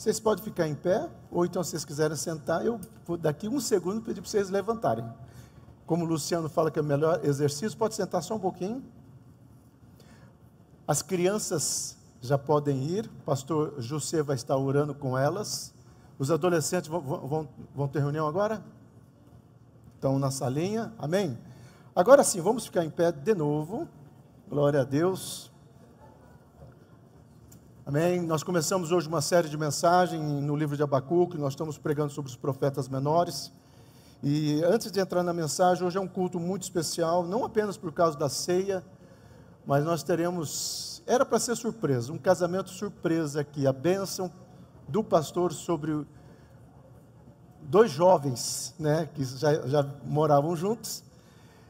Vocês podem ficar em pé, ou então, se vocês quiserem sentar, eu vou daqui um segundo pedir para vocês levantarem. Como o Luciano fala que é o melhor exercício, pode sentar só um pouquinho. As crianças já podem ir, o pastor José vai estar orando com elas. Os adolescentes vão ter reunião agora? Estão na salinha, amém? Agora sim, vamos ficar em pé de novo, glória a Deus. Amém? Nós começamos hoje uma série de mensagens no livro de Abacuque, nós estamos pregando sobre os profetas menores. E antes de entrar na mensagem, hoje é um culto muito especial, não apenas por causa da ceia, mas nós teremos, era para ser surpresa, um casamento surpresa aqui, a bênção do pastor sobre dois jovens, né, que já moravam juntos,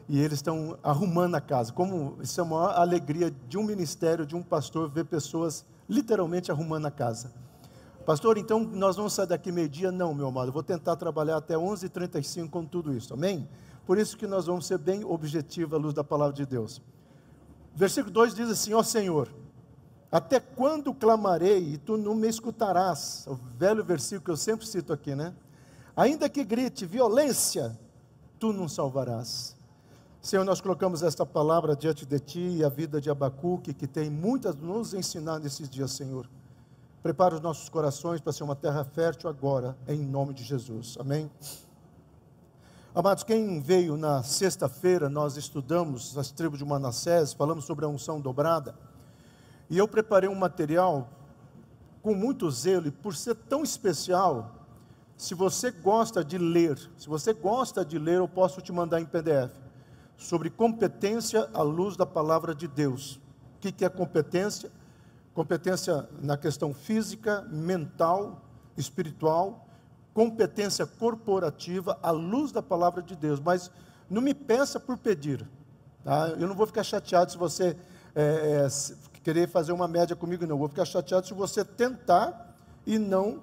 e eles estão arrumando a casa. Como isso é a maior alegria de um ministério, de um pastor, ver pessoas literalmente arrumando a casa. Pastor, então nós vamos sair daqui meio-dia? Não, meu amado, eu vou tentar trabalhar até 11h35 com tudo isso, amém? Por isso que nós vamos ser bem objetivos à luz da palavra de Deus. Versículo 2 diz assim: ó Senhor, até quando clamarei e tu não me escutarás? O velho versículo que eu sempre cito aqui, né? Ainda que grite violência, tu não salvarás. Senhor, nós colocamos esta palavra diante de Ti e a vida de Abacuque, que tem muitas a nos ensinar nesses dias, Senhor. Prepara os nossos corações para ser uma terra fértil agora, em nome de Jesus, amém? Amados, quem veio na sexta-feira, nós estudamos as tribos de Manassés, falamos sobre a unção dobrada, e eu preparei um material com muito zelo, e por ser tão especial, se você gosta de ler, eu posso te mandar em PDF, sobre competência à luz da palavra de Deus. O que é competência? Competência na questão física, mental, espiritual, competência corporativa à luz da palavra de Deus. Mas não me peça por pedir, tá? Eu não vou ficar chateado se você querer fazer uma média comigo, não. Eu vou ficar chateado se você tentar e não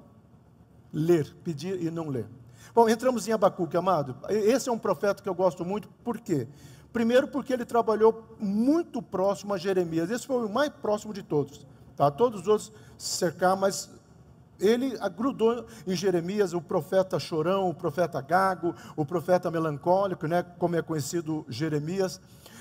ler, pedir e não ler. Bom, entramos em Abacuque, amado. Esse é um profeta que eu gosto muito, por quê? Primeiro porque ele trabalhou muito próximo a Jeremias, esse foi o mais próximo de todos, tá? Todos os outros se cercaram, mas ele agrudou em Jeremias, o profeta chorão, o profeta gago, o profeta melancólico, né, como é conhecido Jeremias,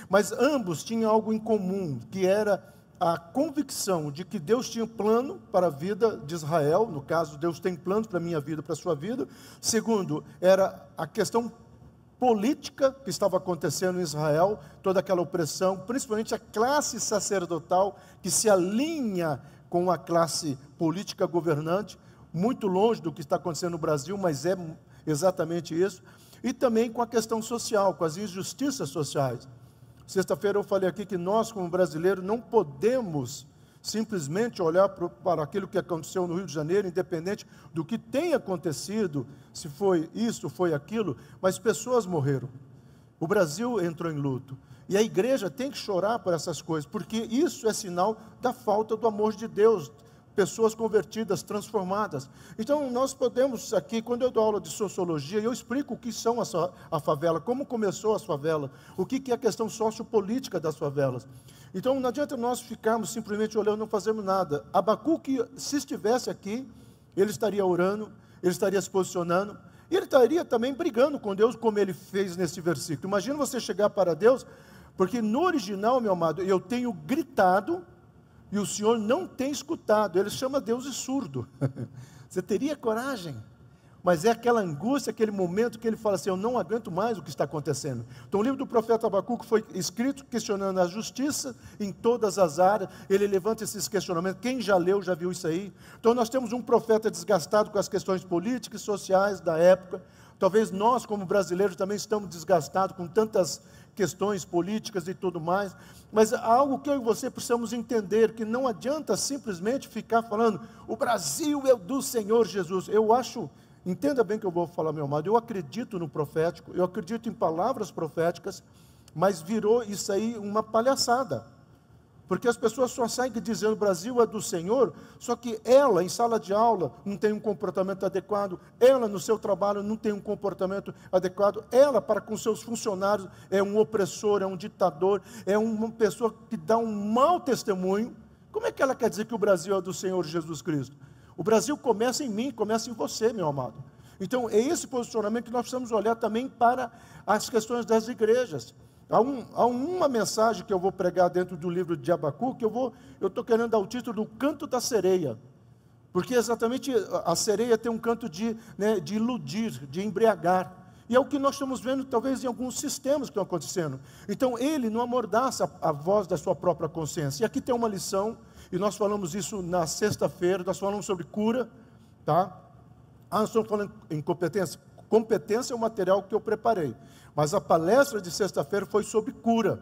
mas ambos tinham algo em comum, que era a convicção de que Deus tinha um plano para a vida de Israel, no caso, Deus tem planos para a minha vida, para a sua vida. Segundo, era a questão política que estava acontecendo em Israel, toda aquela opressão, principalmente a classe sacerdotal que se alinha com a classe política governante, muito longe do que está acontecendo no Brasil, mas é exatamente isso. E também com a questão social, com as injustiças sociais. Sexta-feira eu falei aqui que nós, como brasileiros, não podemos simplesmente olhar para aquilo que aconteceu no Rio de Janeiro, independente do que tenha acontecido, se foi isso, foi aquilo, mas pessoas morreram. O Brasil entrou em luto. E a igreja tem que chorar por essas coisas, porque isso é sinal da falta do amor de Deus, pessoas convertidas, transformadas. Então nós podemos aqui, quando eu dou aula de sociologia, eu explico o que são a favela, como começou as favelas, o que é a questão sociopolítica das favelas. Então não adianta nós ficarmos simplesmente olhando e não fazermos nada. Abacuque, se estivesse aqui, ele estaria orando, ele estaria se posicionando, e ele estaria também brigando com Deus, como ele fez nesse versículo. Imagina você chegar para Deus, porque no original, meu amado, eu tenho gritado, e o Senhor não tem escutado. Ele chama Deus de surdo. Você teria coragem? Mas é aquela angústia, aquele momento que ele fala assim: eu não aguento mais o que está acontecendo. Então o livro do profeta Abacuque foi escrito questionando a justiça em todas as áreas. Ele levanta esses questionamentos. Quem já leu, já viu isso aí. Então nós temos um profeta desgastado com as questões políticas e sociais da época. Talvez nós, como brasileiros, também estamos desgastados com tantas questões políticas e tudo mais, mas há algo que eu e você precisamos entender, que não adianta simplesmente ficar falando, o Brasil é do Senhor Jesus. Eu acho, entenda bem o que eu vou falar, meu amado, eu acredito no profético, eu acredito em palavras proféticas, mas virou isso aí uma palhaçada, porque as pessoas só saem dizendo, o Brasil é do Senhor, só que ela, em sala de aula, não tem um comportamento adequado, ela, no seu trabalho, não tem um comportamento adequado, ela, para com seus funcionários, é um opressor, é um ditador, é uma pessoa que dá um mau testemunho. Como é que ela quer dizer que o Brasil é do Senhor Jesus Cristo? O Brasil começa em mim, começa em você, meu amado. Então, é esse posicionamento que nós precisamos olhar também para as questões das igrejas. Há uma mensagem que eu vou pregar dentro do livro de Abacuque, eu estou querendo dar o título do Canto da Sereia, porque exatamente a sereia tem um canto de iludir, de embriagar, e é o que nós estamos vendo talvez em alguns sistemas que estão acontecendo. Então ele não amordaça a voz da sua própria consciência, e aqui tem uma lição, e nós falamos isso na sexta-feira, nós falamos sobre cura, tá? Nós estamos falando em competência. Competência é o material que eu preparei. Mas a palestra de sexta-feira foi sobre cura.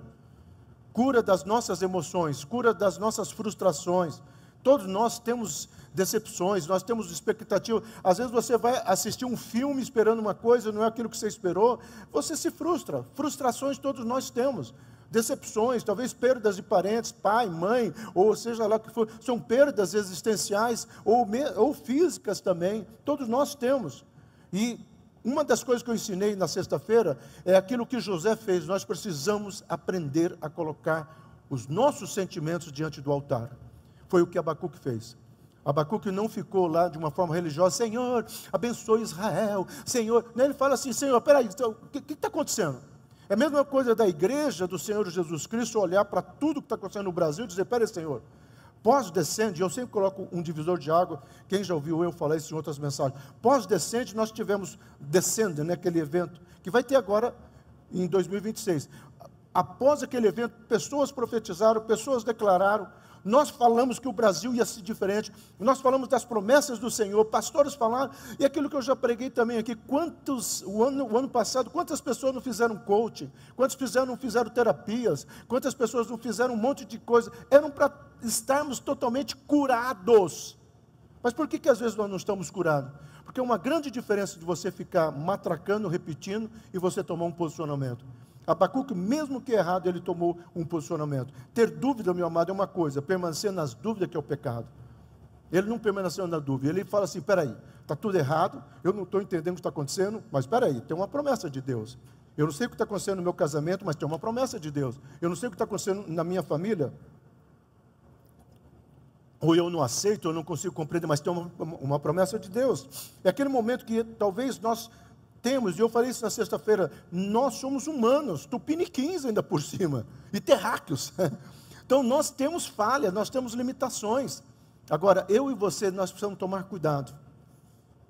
Cura das nossas emoções, cura das nossas frustrações. Todos nós temos decepções, nós temos expectativa. Às vezes você vai assistir um filme esperando uma coisa, não é aquilo que você esperou. Você se frustra. Frustrações todos nós temos. Decepções, talvez perdas de parentes, pai, mãe, ou seja lá o que for, são perdas existenciais ou físicas também, todos nós temos. E uma das coisas que eu ensinei na sexta-feira é aquilo que José fez. Nós precisamos aprender a colocar os nossos sentimentos diante do altar. Foi o que Abacuque fez. Abacuque não ficou lá de uma forma religiosa, Senhor, abençoe Israel, Senhor. Ele fala assim, Senhor, peraí, o que está acontecendo? É a mesma coisa da igreja do Senhor Jesus Cristo olhar para tudo que está acontecendo no Brasil e dizer, peraí, Senhor, pós-descende, eu sempre coloco um divisor de água, quem já ouviu eu falar isso em outras mensagens, pós-descende nós tivemos descendo, aquele evento, que vai ter agora em 2026, após aquele evento, pessoas profetizaram, pessoas declararam, nós falamos que o Brasil ia ser diferente, nós falamos das promessas do Senhor, pastores falaram, e aquilo que eu já preguei também aqui, o ano passado, quantas pessoas não fizeram coaching, quantas não fizeram terapias, quantas pessoas não fizeram um monte de coisa, eram para estarmos totalmente curados. Mas por que às vezes nós não estamos curados? Porque é uma grande diferença de você ficar matracando, repetindo, e você tomar um posicionamento. Abacuque, mesmo que errado, ele tomou um posicionamento. Ter dúvida, meu amado, é uma coisa, permanecer nas dúvidas que é o pecado. Ele não permaneceu na dúvida, ele fala assim, peraí, está tudo errado, eu não estou entendendo o que está acontecendo, mas peraí, tem uma promessa de Deus. Eu não sei o que está acontecendo no meu casamento, mas tem uma promessa de Deus. Eu não sei o que está acontecendo na minha família, ou eu não aceito, eu não consigo compreender, mas tem uma promessa de Deus. É aquele momento que talvez nós temos, e eu falei isso na sexta-feira, nós somos humanos, tupiniquins ainda por cima, e terráqueos. Então nós temos falhas, nós temos limitações. Agora, eu e você, nós precisamos tomar cuidado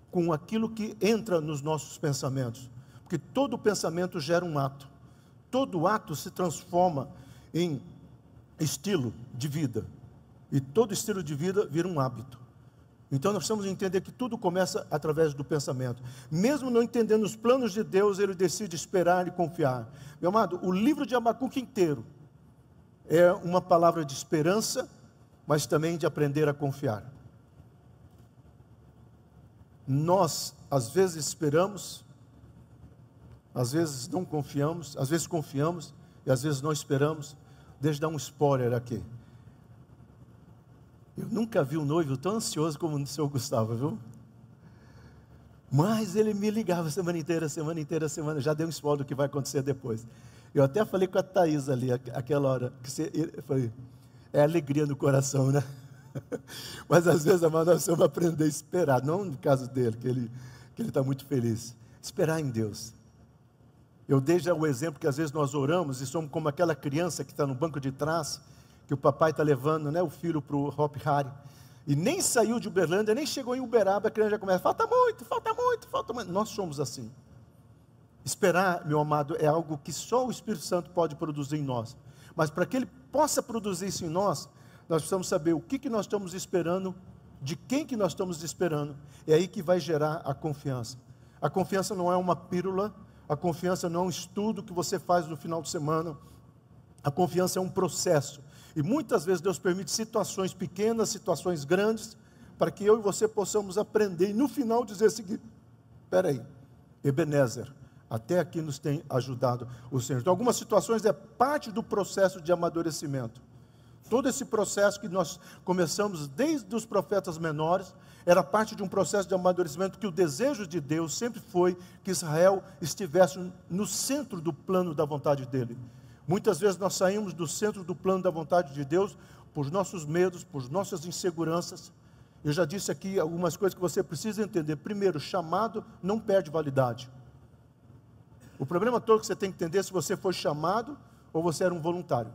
com aquilo que entra nos nossos pensamentos, porque todo pensamento gera um ato, todo ato se transforma em estilo de vida, e todo estilo de vida vira um hábito. Então nós precisamos entender que tudo começa através do pensamento. Mesmo não entendendo os planos de Deus, ele decide esperar e confiar. Meu amado, o livro de Abacuque inteiro é uma palavra de esperança, mas também de aprender a confiar. Nós, às vezes esperamos, às vezes não confiamos, às vezes confiamos e às vezes não esperamos. Deixa eu dar um spoiler aqui. Eu nunca vi um noivo tão ansioso como o senhor Gustavo, viu? Mas ele me ligava semana inteira, já deu um spoiler do que vai acontecer depois. Eu até falei com a Thaís ali, aquela hora, eu falei, é alegria no coração, né? Mas às vezes, amado, nós precisamos aprender a esperar, não no caso dele, que ele está muito feliz. Esperar em Deus. Eu dei já o exemplo que às vezes nós oramos e somos como aquela criança que está no banco de trás, que o papai está levando, o filho para o Hop Hari, e nem saiu de Uberlândia, nem chegou em Uberaba, a criança já começa, falta muito. Nós somos assim. Esperar, meu amado, é algo que só o Espírito Santo pode produzir em nós, mas para que ele possa produzir isso em nós, nós precisamos saber o que nós estamos esperando, de quem que nós estamos esperando, é aí que vai gerar a confiança. A confiança não é uma pílula, a confiança não é um estudo que você faz no final de semana, a confiança é um processo. E muitas vezes Deus permite situações pequenas, situações grandes, para que eu e você possamos aprender, e no final dizer o seguinte, espera aí, Ebenezer, até aqui nos tem ajudado o Senhor. Então algumas situações é parte do processo de amadurecimento. Todo esse processo que nós começamos desde os profetas menores, era parte de um processo de amadurecimento, que o desejo de Deus sempre foi que Israel estivesse no centro do plano da vontade dEle. Muitas vezes nós saímos do centro do plano da vontade de Deus por nossos medos, por nossas inseguranças, eu já disse aqui algumas coisas que você precisa entender. Primeiro, chamado não perde validade. O problema todo que você tem que entender é se você foi chamado ou você era um voluntário.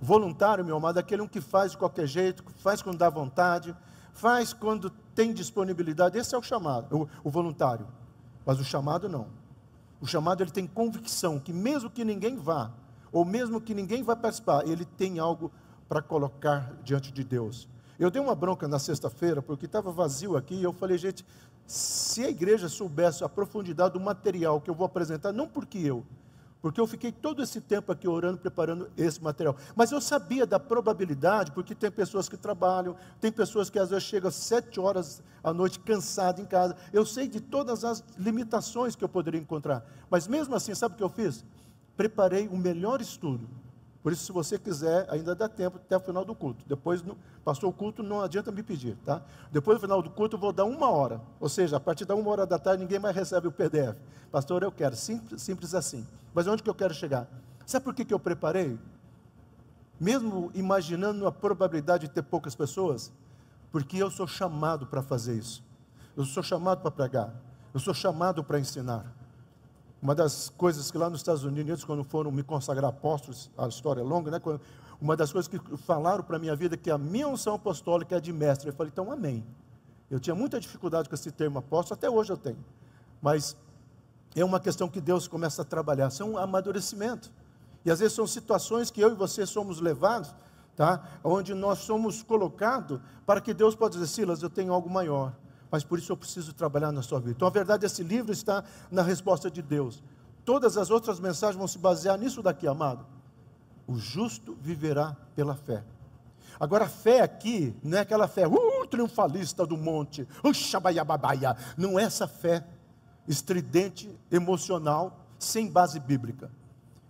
Voluntário, meu amado, é aquele que faz de qualquer jeito, faz quando dá vontade, faz quando tem disponibilidade. Esse é o chamado, o voluntário. Mas o chamado não. O chamado, ele tem convicção que mesmo que ninguém vá, ou mesmo que ninguém vai participar, ele tem algo para colocar diante de Deus. Eu dei uma bronca na sexta-feira, porque estava vazio aqui, e eu falei, gente, se a igreja soubesse a profundidade do material que eu vou apresentar, não porque eu fiquei todo esse tempo aqui orando, preparando esse material, mas eu sabia da probabilidade, porque tem pessoas que trabalham, tem pessoas que às vezes chegam às 7 horas à noite cansado em casa, eu sei de todas as limitações que eu poderia encontrar, mas mesmo assim, sabe o que eu fiz? Preparei o melhor estudo. Por isso, se você quiser, ainda dá tempo até o final do culto. Depois, passou o culto, não adianta me pedir, tá? Depois do final do culto, eu vou dar 1 hora. Ou seja, a partir da 1 hora da tarde, ninguém mais recebe o PDF. Pastor, eu quero. Simples assim. Mas onde que eu quero chegar? Sabe por que eu preparei? Mesmo imaginando a probabilidade de ter poucas pessoas, porque eu sou chamado para fazer isso. Eu sou chamado para pregar. Eu sou chamado para ensinar. Uma das coisas que lá nos Estados Unidos, quando foram me consagrar apóstolos, a história é longa, né? Uma das coisas que falaram para a minha vida, que a minha unção apostólica é de mestre. Eu falei, então amém. Eu tinha muita dificuldade com esse termo apóstolo, até hoje eu tenho. Mas é uma questão que Deus começa a trabalhar, são um amadurecimento. E às vezes são situações que eu e você somos levados, tá? Onde nós somos colocados para que Deus possa dizer, Silas, eu tenho algo maior. Mas por isso eu preciso trabalhar na sua vida. Então a verdade, esse livro está na resposta de Deus. Todas as outras mensagens vão se basear nisso daqui, amado. O justo viverá pela fé. Agora a fé aqui, não é aquela fé triunfalista do monte, não é essa fé estridente, emocional, sem base bíblica.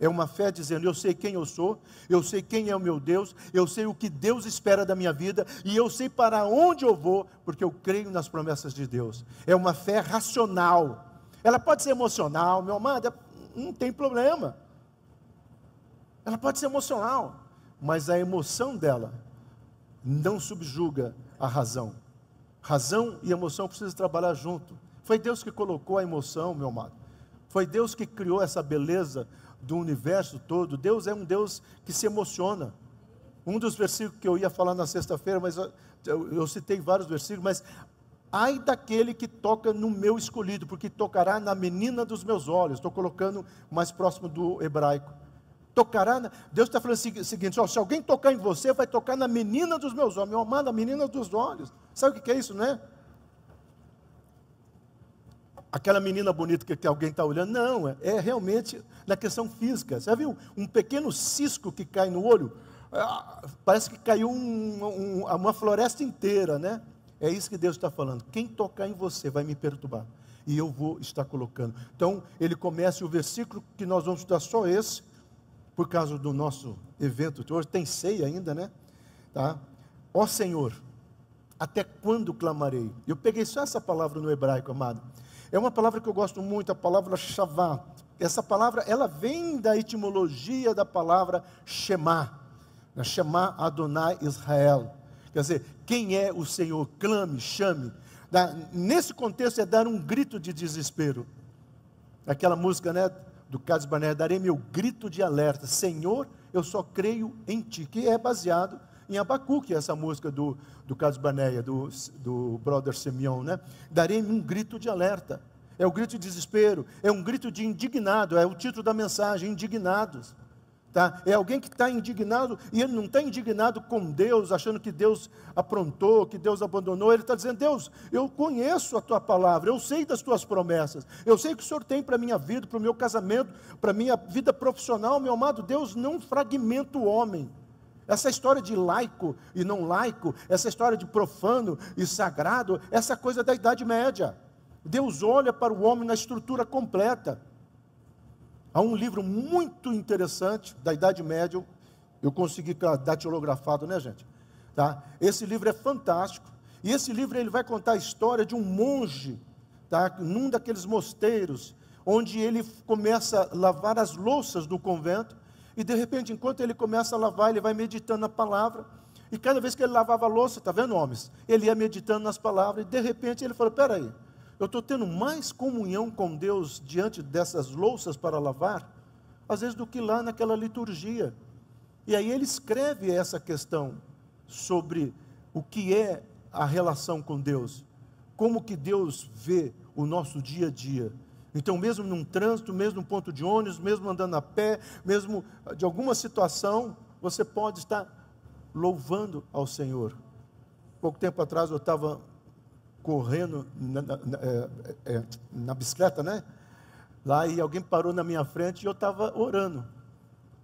É uma fé dizendo, eu sei quem eu sou, eu sei quem é o meu Deus, eu sei o que Deus espera da minha vida, e eu sei para onde eu vou, porque eu creio nas promessas de Deus. É uma fé racional. Ela pode ser emocional, meu amado, não tem problema. Ela pode ser emocional, mas a emoção dela não subjuga a razão. Razão e emoção precisam trabalhar junto. Foi Deus que colocou a emoção, meu amado. Foi Deus que criou essa beleza do universo todo. Deus é um Deus que se emociona. Um dos versículos que eu ia falar na sexta-feira, mas eu citei vários versículos, mas ai daquele que toca no meu escolhido, porque tocará na menina dos meus olhos. Estou colocando mais próximo do hebraico. Tocará, Deus está falando o seguinte, ó, se alguém tocar em você, vai tocar na menina dos meus olhos. Meu amado, a menina dos olhos. Sabe o que é isso, né? Aquela menina bonita que alguém está olhando, não, é realmente na questão física. Você já viu um pequeno cisco que cai no olho? Parece que caiu uma floresta inteira, né? É isso que Deus está falando. Quem tocar em você vai me perturbar. E eu vou estar colocando. Então, ele começa o versículo que nós vamos estudar só esse, por causa do nosso evento de hoje. Tem ceia ainda, né? Tá? Ó Senhor, até quando clamarei? Eu peguei só essa palavra no hebraico, amado. É uma palavra que eu gosto muito, a palavra Shavá. Essa palavra, ela vem da etimologia da palavra Shema. Shema Adonai Israel. Quer dizer, quem é o Senhor? Clame, chame. Nesse contexto é dar um grito de desespero. Aquela música, né, do Cades Barnea, darei meu grito de alerta. Senhor, eu só creio em Ti. Que é baseado em Abacuque, essa música do Cades Barnea, do brother Simeon, né? Darei um grito de alerta. É o grito de desespero, é um grito de indignado, é o título da mensagem, indignados. Tá? É alguém que está indignado, e ele não está indignado com Deus, achando que Deus aprontou, que Deus abandonou. Ele está dizendo, Deus, eu conheço a Tua palavra, eu sei das Tuas promessas, eu sei o que o Senhor tem para a minha vida, para o meu casamento, para a minha vida profissional. Meu amado, Deus não fragmenta o homem. Essa história de laico e não laico, essa história de profano e sagrado, essa coisa da Idade Média. Deus olha para o homem na estrutura completa. Há um livro muito interessante da Idade Média, eu consegui datilografado, né, gente? Tá? Esse livro é fantástico, e esse livro ele vai contar a história de um monge, tá? Num daqueles mosteiros, onde ele começa a lavar as louças do convento, e de repente, enquanto ele começa a lavar, ele vai meditando a palavra, E cada vez que ele lavava a louça, está vendo, homens? Ele ia meditando nas palavras, e de repente ele falou, espera aí, eu estou tendo mais comunhão com Deus diante dessas louças para lavar, às vezes do que lá naquela liturgia. E aí ele escreve essa questão sobre o que é a relação com Deus, como que Deus vê o nosso dia a dia. Então, mesmo num trânsito, mesmo num ponto de ônibus, mesmo andando a pé, mesmo de alguma situação, você pode estar louvando ao Senhor. Pouco tempo atrás eu estava correndo na bicicleta, né? Lá, e alguém parou na minha frente e eu estava orando.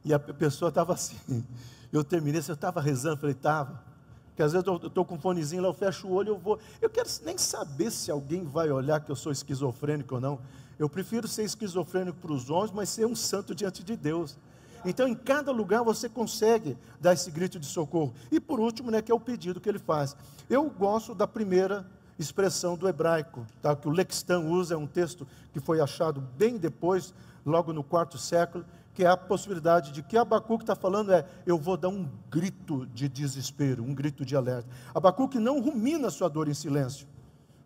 E a pessoa estava assim. Eu terminei, eu estava rezando, falei, estava. Porque às vezes eu estou com um fonezinho lá, eu fecho o olho, eu vou. Eu quero nem saber se alguém vai olhar que eu sou esquizofrênico ou não. Eu prefiro ser esquizofrênico para os homens, mas ser um santo diante de Deus. Então, em cada lugar você consegue dar esse grito de socorro. E por último, né, que é o pedido que ele faz. Eu gosto da primeira expressão do hebraico, tá? Que o Lextan usa, é um texto que foi achado bem depois, logo no IV século, que é a possibilidade de que Abacuque está falando eu vou dar um grito de desespero, um grito de alerta. Abacuque não rumina a sua dor em silêncio.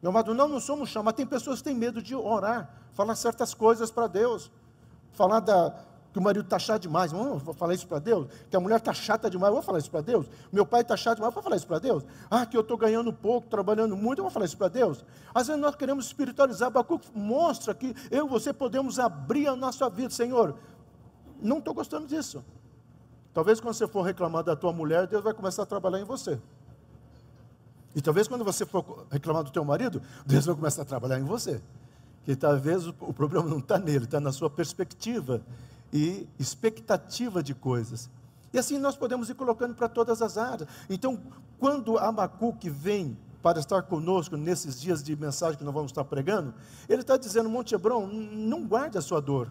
Meu amado, não somos chamados. Tem pessoas que têm medo de orar, falar certas coisas para Deus, falar que o marido está chato demais, vou falar isso para Deus, que a mulher está chata demais, vou falar isso para Deus, meu pai está chato demais, vou falar isso para Deus, que eu estou ganhando pouco, trabalhando muito, eu vou falar isso para Deus. Às vezes nós queremos espiritualizar. Abacuque mostra que eu e você podemos abrir a nossa vida. Senhor, não estou gostando disso. Talvez quando você for reclamar da tua mulher, Deus vai começar a trabalhar em você. E talvez quando você for reclamar do teu marido, Deus vai começar a trabalhar em você. Que talvez o problema não está nele, está na sua perspectiva e expectativa de coisas. E assim nós podemos ir colocando para todas as áreas. Então, quando Abacuque vem para estar conosco nesses dias de mensagem que nós vamos estar pregando, ele está dizendo, Monte Hebron, não guarde a sua dor.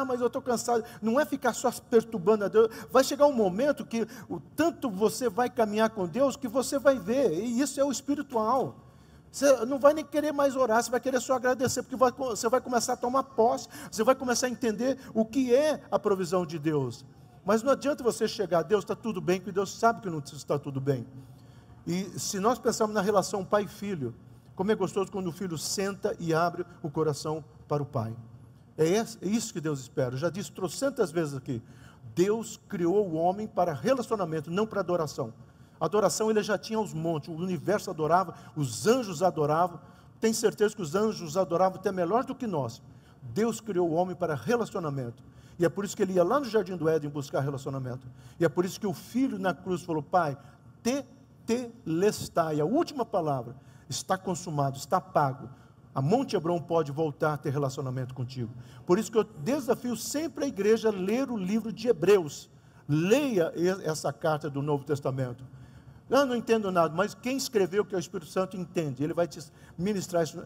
Mas eu estou cansado. Não é ficar só perturbando a Deus. Vai chegar um momento que tanto você vai caminhar com Deus, que você vai ver, e isso é o espiritual. Você não vai nem querer mais orar, você vai querer só agradecer, porque você vai começar a tomar posse, você vai começar a entender o que é a provisão de Deus. Mas não adianta você chegar a Deus, está tudo bem, porque Deus sabe que não está tudo bem. E se nós pensarmos na relação pai e filho, como é gostoso quando o filho senta e abre o coração para o pai. É isso que Deus espera. Eu já disse trocentas vezes aqui, Deus criou o homem para relacionamento, não para adoração. Adoração ele já tinha aos montes, o universo adorava, os anjos adoravam. Tem certeza que os anjos adoravam até melhor do que nós. Deus criou o homem para relacionamento. E é por isso que ele ia lá no Jardim do Éden buscar relacionamento. E é por isso que o filho na cruz falou, Pai, tetelestai, a última palavra, está consumado, está pago. A Monte Hebron pode voltar a ter relacionamento contigo. Por isso que eu desafio sempre a igreja a ler o livro de Hebreus. Leia essa carta do Novo Testamento. Eu não entendo nada, mas quem escreveu, que é o Espírito Santo, entende. Ele vai te ministrar isso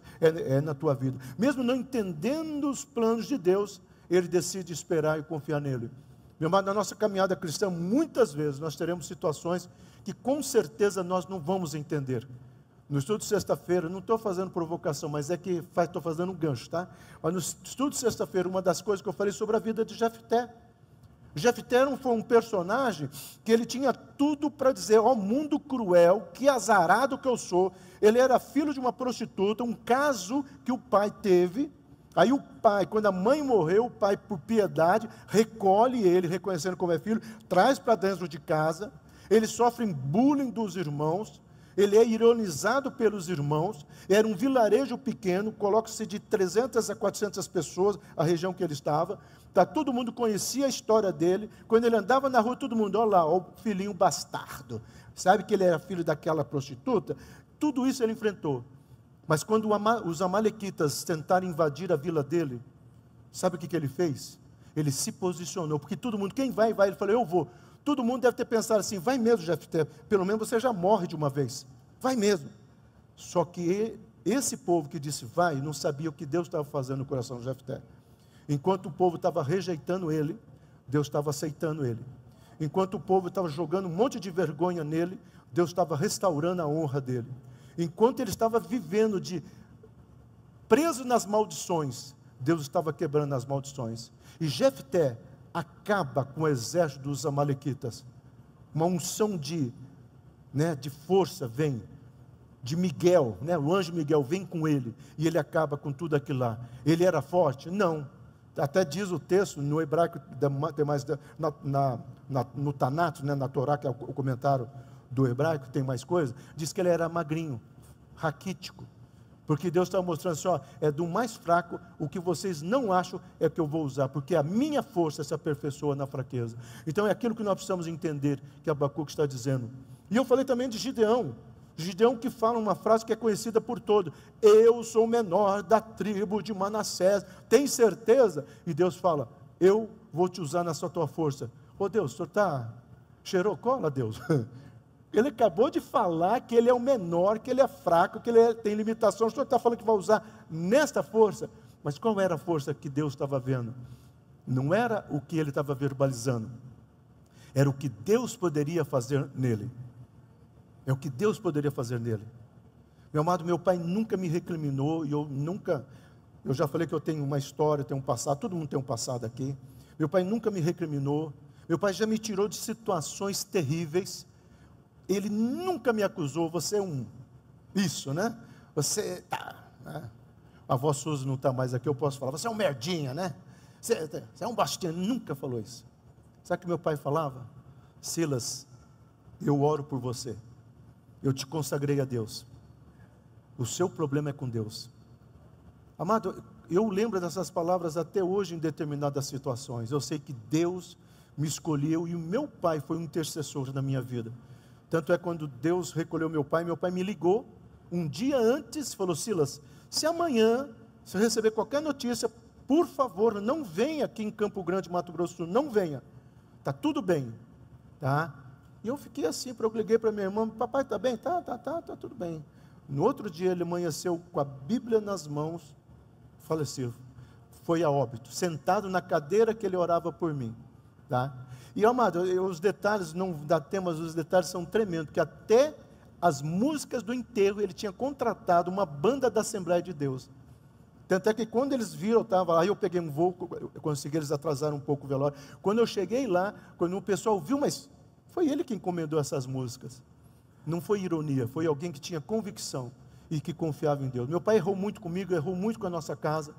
na tua vida. Mesmo não entendendo os planos de Deus, ele decide esperar e confiar nele. Meu amado, na nossa caminhada cristã, muitas vezes nós teremos situações que com certeza nós não vamos entender. No estudo de sexta-feira, não estou fazendo provocação, mas é que estou fazendo um gancho, tá? Mas no estudo de sexta-feira, uma das coisas que eu falei sobre a vida de Jefté. Jefté foi um personagem que ele tinha tudo para dizer, ó mundo cruel, que azarado que eu sou. Ele era filho de uma prostituta, um caso que o pai teve. Aí o pai, quando a mãe morreu, o pai, por piedade, recolhe ele, reconhecendo como é filho, traz para dentro de casa. Ele sofre bullying dos irmãos. Ele é ironizado pelos irmãos. Era um vilarejo pequeno, coloca-se de 300 a 400 pessoas, a região que ele estava. Todo mundo conhecia a história dele. Quando ele andava na rua, todo mundo, olha lá, ó, o filhinho bastardo. Sabe que ele era filho daquela prostituta? Tudo isso ele enfrentou. Mas quando os amalequitas tentaram invadir a vila dele, sabe o que ele fez? Ele se posicionou, porque todo mundo, quem vai, vai. Ele falou, eu vou. Todo mundo deve ter pensado assim, vai mesmo, Jefté, pelo menos você já morre de uma vez, vai mesmo. Só que esse povo que disse vai, não sabia o que Deus estava fazendo no coração de Jefté. Enquanto o povo estava rejeitando ele, Deus estava aceitando ele. Enquanto o povo estava jogando um monte de vergonha nele, Deus estava restaurando a honra dele. Enquanto ele estava vivendo preso nas maldições, Deus estava quebrando as maldições. E Jefté acaba com o exército dos amalequitas. uma unção de força vem, de Miguel, o anjo Miguel vem com ele, e ele acaba com tudo aquilo lá. Ele era forte? Não. Até diz o texto, no hebraico, tem mais, no Tanat, na Torá, que é o comentário do hebraico, tem mais coisa, diz que ele era magrinho, raquítico, porque Deus está mostrando assim, é do mais fraco, o que vocês não acham é que eu vou usar, porque a minha força se aperfeiçoa na fraqueza. Então é aquilo que nós precisamos entender, que Abacuque está dizendo. E eu falei também de Gideão que fala uma frase que é conhecida por todos: eu sou o menor da tribo de Manassés, tem certeza? E Deus fala: eu vou te usar nessa tua força. Deus, o senhor cheirou cola, Deus? Ele acabou de falar que ele é o menor, que ele é fraco, que ele tem limitação. O senhor está falando que vai usar nesta força. Mas qual era a força que Deus estava vendo? Não era o que ele estava verbalizando, era o que Deus poderia fazer nele. É o que Deus poderia fazer nele. Meu amado, meu pai nunca me recriminou, e eu já falei que eu tenho uma história, tenho um passado, todo mundo tem um passado aqui. Meu pai nunca me recriminou, meu pai já me tirou de situações terríveis, ele nunca me acusou, você é você a avó Suzy não está mais aqui, eu posso falar, você é um merdinha, você é um bastinho, nunca falou isso. Sabe o que meu pai falava? Silas, eu oro por você, eu te consagrei a Deus, o seu problema é com Deus. Amado, eu lembro dessas palavras até hoje em determinadas situações. Eu sei que Deus me escolheu e o meu pai foi um intercessor na minha vida. Tanto é quando Deus recolheu meu pai me ligou um dia antes, falou: Silas, se amanhã você receber qualquer notícia, por favor, não venha aqui em Campo Grande, Mato Grosso do Sul, não venha, está tudo bem, tá? E eu fiquei assim, eu liguei para minha irmã: papai, está bem? Tá tudo bem. No outro dia ele amanheceu com a Bíblia nas mãos, faleceu, foi a óbito, sentado na cadeira que ele orava por mim, tá? E amado, os detalhes, não dá tempo, mas os detalhes são tremendos, porque até as músicas do enterro, ele tinha contratado uma banda da Assembleia de Deus. Tanto é que quando eles viram, eu estava lá, eu peguei um voo, eu consegui, eles atrasaram um pouco o velório. Quando eu cheguei lá, quando o pessoal viu, mas foi ele que encomendou essas músicas. Não foi ironia, foi alguém que tinha convicção e que confiava em Deus. Meu pai errou muito comigo, errou muito com a nossa casa.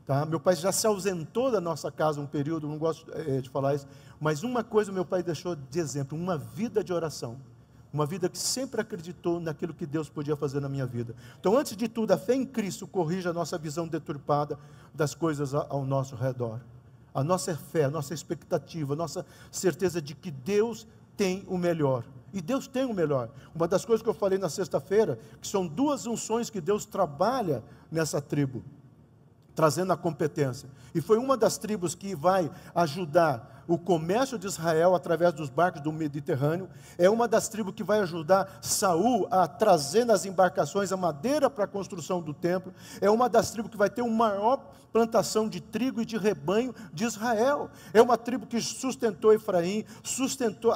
Tá? Meu pai já se ausentou da nossa casa um período, não gosto de falar isso, mas uma coisa meu pai deixou de exemplo: uma vida de oração, uma vida que sempre acreditou naquilo que Deus podia fazer na minha vida. Então, antes de tudo, a fé em Cristo corrige a nossa visão deturpada das coisas ao nosso redor. A nossa fé, a nossa expectativa, a nossa certeza de que Deus tem o melhor. E Deus tem o melhor. Uma das coisas que eu falei na sexta-feira, que são duas unções que Deus trabalha nessa tribo, trazendo a competência. E foi uma das tribos que vai ajudar o comércio de Israel através dos barcos do Mediterrâneo. É uma das tribos que vai ajudar Saul a trazer nas embarcações a madeira para a construção do templo. É uma das tribos que vai ter uma maior plantação de trigo e de rebanho de Israel. É uma tribo que sustentou Efraim,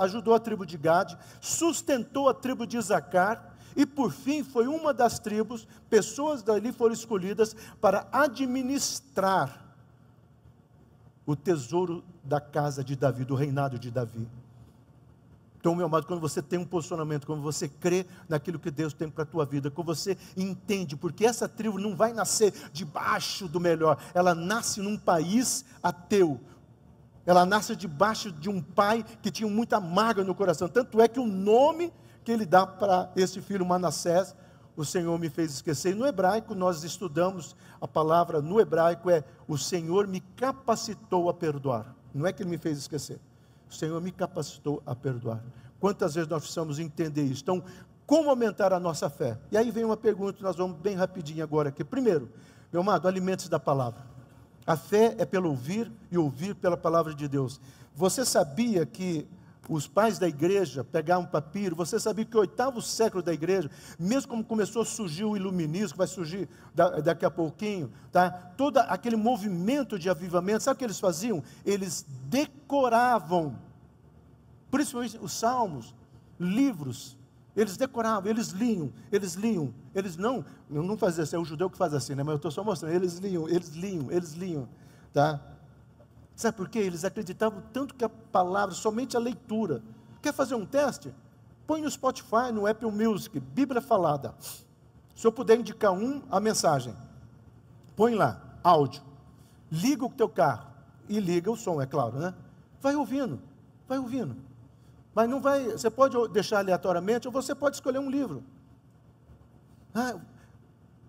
ajudou a tribo de Gade, sustentou a tribo de Isacar. E por fim, foi uma das tribos, pessoas dali foram escolhidas para administrar o tesouro da casa de Davi, do reinado de Davi. Então, meu amado, quando você tem um posicionamento, quando você crê naquilo que Deus tem para a tua vida, quando você entende, porque essa tribo não vai nascer debaixo do melhor, ela nasce num país ateu, ela nasce debaixo de um pai que tinha muita mágoa no coração, tanto é que o nome que ele dá para esse filho Manassés, o Senhor me fez esquecer. E no hebraico, nós estudamos a palavra, no hebraico o Senhor me capacitou a perdoar. Não é que ele me fez esquecer, o Senhor me capacitou a perdoar. Quantas vezes nós precisamos entender isso? Então, como aumentar a nossa fé? E aí vem uma pergunta, nós vamos bem rapidinho agora aqui. Primeiro, meu amado, alimente-se da palavra. A fé é pelo ouvir e ouvir pela palavra de Deus. Você sabia que os pais da igreja pegavam papiro? Você sabia que o 8º século da igreja, mesmo como começou a surgir o iluminismo, que vai surgir daqui a pouquinho, tá? Todo aquele movimento de avivamento, sabe o que eles faziam? Eles decoravam, principalmente os salmos, livros, eles decoravam, eles liam, eles não faziam assim, é o judeu que faz assim, né? Mas eu estou só mostrando, eles liam, tá? Sabe por quê? Eles acreditavam tanto que a palavra, somente a leitura, Quer fazer um teste? Põe no Spotify, no Apple Music, Bíblia Falada. Se eu puder indicar a mensagem. Põe lá, áudio. Liga o teu carro. E liga o som, é claro, né? Vai ouvindo, vai ouvindo. Mas não vai, você pode deixar aleatoriamente, ou você pode escolher um livro.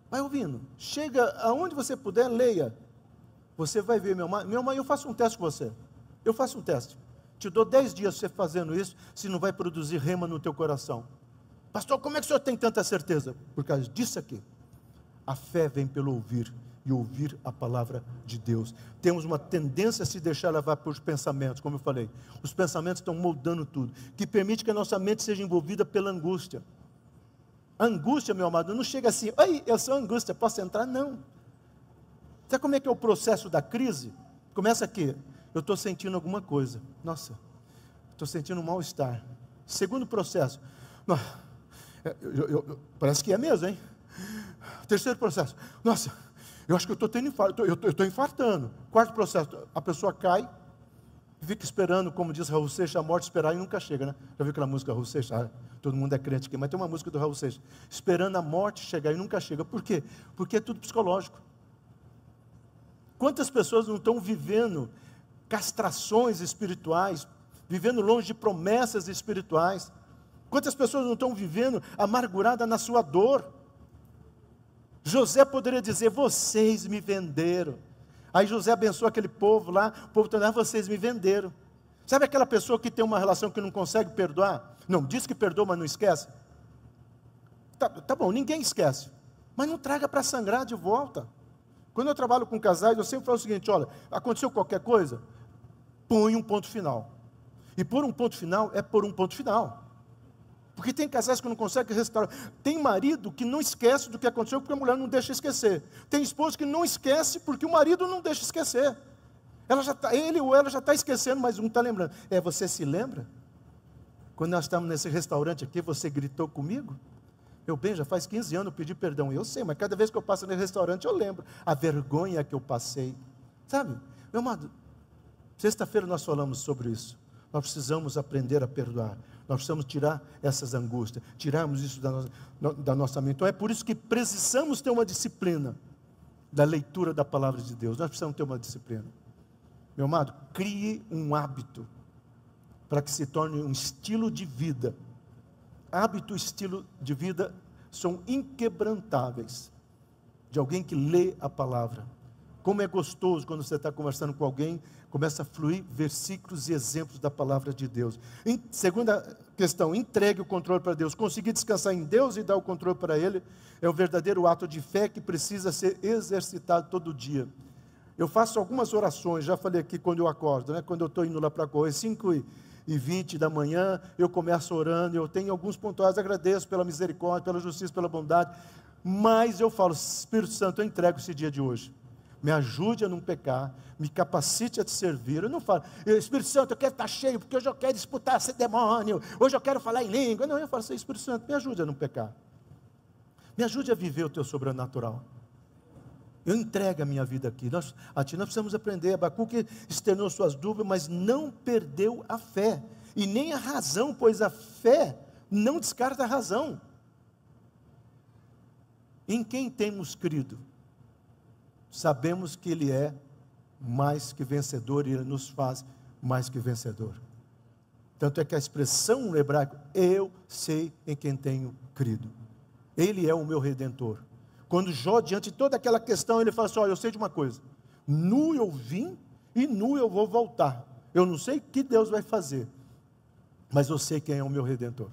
Vai ouvindo. Chega aonde você puder, leia. Você vai ver, meu irmão, eu faço um teste com você. Eu faço um teste. Te dou 10 dias você fazendo isso, se não vai produzir rema no teu coração. Pastor, como é que o senhor tem tanta certeza? Por causa disso aqui. A fé vem pelo ouvir, e ouvir a palavra de Deus. Temos uma tendência a se deixar levar por pensamentos, como eu falei. Os pensamentos estão moldando tudo, que permite que a nossa mente seja envolvida pela angústia. A angústia, meu amado, não chega assim, oi, eu sou angústia, posso entrar? Não. Sabe como é que é o processo da crise? Começa aqui, eu estou sentindo alguma coisa. Nossa, estou sentindo um mal-estar. Segundo processo, parece que é mesmo, hein? Terceiro processo, nossa, eu acho que eu estou tendo infarto, eu estou infartando. Quarto processo, a pessoa cai, fica esperando, como diz Raul Seixas, a morte esperar e nunca chega, né? Já viu aquela música Raul Seixas? Todo mundo é crente aqui, mas tem uma música do Raul Seixas, esperando a morte chegar e nunca chega. Por quê? Porque é tudo psicológico. Quantas pessoas não estão vivendo castrações espirituais, vivendo longe de promessas espirituais? Quantas pessoas não estão vivendo amargurada na sua dor? José poderia dizer, vocês me venderam. Aí José abençoa aquele povo lá, o povo está dizendo, vocês me venderam. Sabe aquela pessoa que tem uma relação que não consegue perdoar? Não, diz que perdoa, mas não esquece. Tá bom, ninguém esquece. Mas não traga para sangrar de volta. Quando eu trabalho com casais, eu sempre falo o seguinte, olha, aconteceu qualquer coisa, põe um ponto final. E pôr um ponto final é pôr um ponto final. Porque tem casais que não conseguem restaurar. Tem marido que não esquece do que aconteceu porque a mulher não deixa esquecer. Tem esposo que não esquece porque o marido não deixa esquecer. Ele ou ela já está esquecendo, mas um está lembrando. Você se lembra? Quando nós estávamos nesse restaurante aqui, você gritou comigo? Meu bem, já faz 15 anos eu pedi perdão. Eu sei, mas cada vez que eu passo nesse restaurante eu lembro. A vergonha que eu passei. Sabe? Meu amado, sexta-feira nós falamos sobre isso. Nós precisamos aprender a perdoar. Nós precisamos tirar essas angústias, tirarmos isso da nossa mente. Então é por isso que precisamos ter uma disciplina da leitura da palavra de Deus. Nós precisamos ter uma disciplina. Meu amado, crie um hábito para que se torne um estilo de vida. Hábito e estilo de vida são inquebrantáveis de alguém que lê a palavra. Como é gostoso quando você está conversando com alguém, começa a fluir versículos e exemplos da palavra de Deus. Segunda questão, entregue o controle para Deus. Conseguir descansar em Deus e dar o controle para Ele é o verdadeiro ato de fé que precisa ser exercitado todo dia. Eu faço algumas orações, já falei aqui quando eu acordo, né? Quando eu estou indo lá para correr, 5h20 da manhã, eu começo orando, eu tenho alguns pontuais, agradeço pela misericórdia, pela justiça, pela bondade, mas eu falo, Espírito Santo, eu entrego esse dia de hoje. Me ajude a não pecar, me capacite a te servir. Eu não falo, Espírito Santo, eu quero estar cheio, porque hoje eu quero disputar esse demônio, hoje eu quero falar em língua. Não, eu falo assim, Espírito Santo, me ajude a não pecar. Me ajude a viver o teu sobrenatural. Eu entrego a minha vida aqui. Nós precisamos aprender. Abacuque externou suas dúvidas, mas não perdeu a fé. E nem a razão, pois a fé não descarta a razão. Em quem temos crido? Sabemos que Ele é mais que vencedor e Ele nos faz mais que vencedor. Tanto é que a expressão no hebraico, eu sei em quem tenho crido. Ele é o meu Redentor. Quando Jó, diante de toda aquela questão, ele fala assim, olha, eu sei de uma coisa, nu eu vim e nu eu vou voltar. Eu não sei o que Deus vai fazer, mas eu sei quem é o meu Redentor.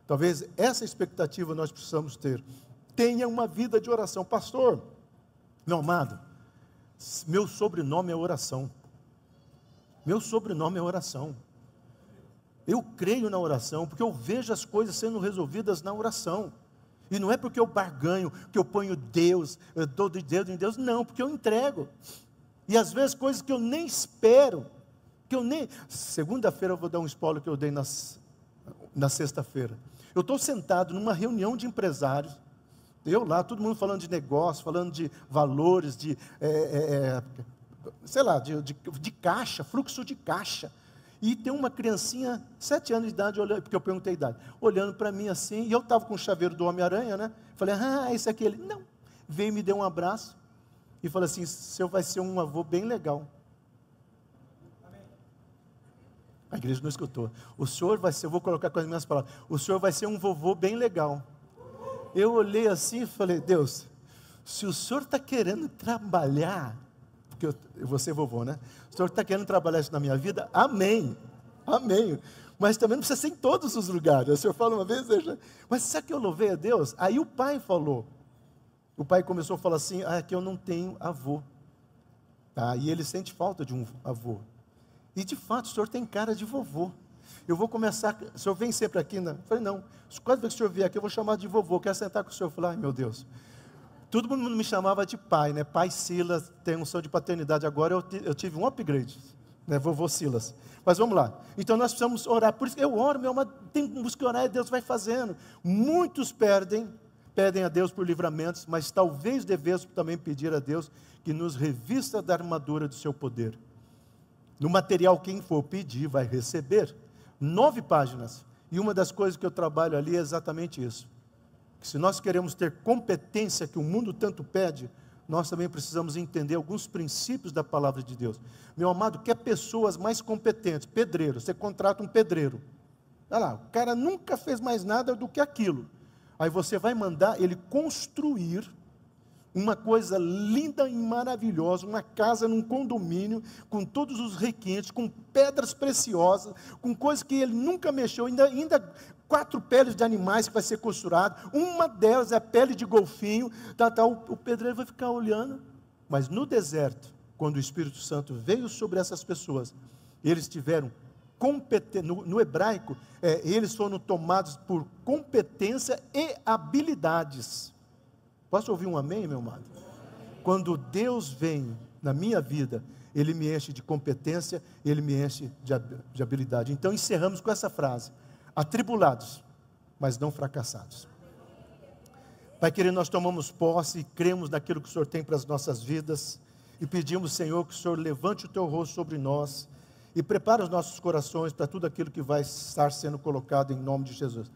Talvez essa expectativa nós precisamos ter. Tenha uma vida de oração. Pastor, meu amado, meu sobrenome é oração. Meu sobrenome é oração. Eu creio na oração, porque eu vejo as coisas sendo resolvidas na oração. E não é porque eu barganho, que eu ponho Deus, eu dou de dedo em Deus, não, porque eu entrego. E às vezes coisas que eu nem espero, segunda-feira eu vou dar um spoiler que eu dei na sexta-feira. Eu estou sentado numa reunião de empresários, eu lá, todo mundo falando de negócio, falando de valores, sei lá, de caixa, fluxo de caixa. E tem uma criancinha, 7 anos de idade, olhando, porque eu perguntei a idade, olhando para mim assim, e eu estava com o chaveiro do Homem-Aranha, né? Falei, esse aqui. Ele, não. Veio e me deu um abraço, e falou assim, o senhor vai ser um avô bem legal. A igreja não escutou. O senhor vai ser, eu vou colocar com as minhas palavras, o senhor vai ser um vovô bem legal. Eu olhei assim e falei, Deus, se o senhor está querendo trabalhar, porque eu vou ser vovô, né? O senhor está querendo trabalhar isso na minha vida? Amém, amém. Mas também não precisa ser em todos os lugares. O senhor fala uma vez, mas sabe que eu louvei a Deus? Aí o pai falou, o pai começou a falar assim, que eu não tenho avô. Tá? E ele sente falta de um avô. E de fato, o senhor tem cara de vovô. Eu vou começar, o senhor vem sempre aqui, né? Eu falei, não, cada vez que o senhor vier aqui, eu vou chamar de vovô, quero sentar com o senhor. Eu falei, ai meu Deus. Todo mundo me chamava de pai, né? Pai Silas, tem unção de paternidade. Agora eu tive um upgrade, né? Vovô Silas. Mas vamos lá. Então nós precisamos orar. Por isso que eu oro, meu amado, tem que orar e Deus vai fazendo. Muitos pedem a Deus por livramentos, mas talvez devemos também pedir a Deus que nos revista da armadura do seu poder. No material, quem for pedir vai receber. 9 páginas. E uma das coisas que eu trabalho ali é exatamente isso. Que se nós queremos ter competência que o mundo tanto pede, nós também precisamos entender alguns princípios da palavra de Deus. Meu amado, quer pessoas mais competentes, pedreiro, você contrata um pedreiro. Olha lá, o cara nunca fez mais nada do que aquilo. Aí você vai mandar ele construir uma coisa linda e maravilhosa, uma casa num condomínio, com todos os requintes, com pedras preciosas, com coisas que ele nunca mexeu, ainda 4 peles de animais que vai ser costurado, uma delas é a pele de golfinho, o pedreiro vai ficar olhando, mas no deserto, quando o Espírito Santo veio sobre essas pessoas, eles tiveram competência, no hebraico, eles foram tomados por competência e habilidades. Posso ouvir um amém, meu amado? Quando Deus vem na minha vida, Ele me enche de competência, Ele me enche de habilidade. Então encerramos com essa frase: atribulados, mas não fracassados. Pai querido, nós tomamos posse e cremos naquilo que o Senhor tem para as nossas vidas, e pedimos, Senhor, que o Senhor levante o Teu rosto sobre nós, e prepare os nossos corações para tudo aquilo que vai estar sendo colocado em nome de Jesus.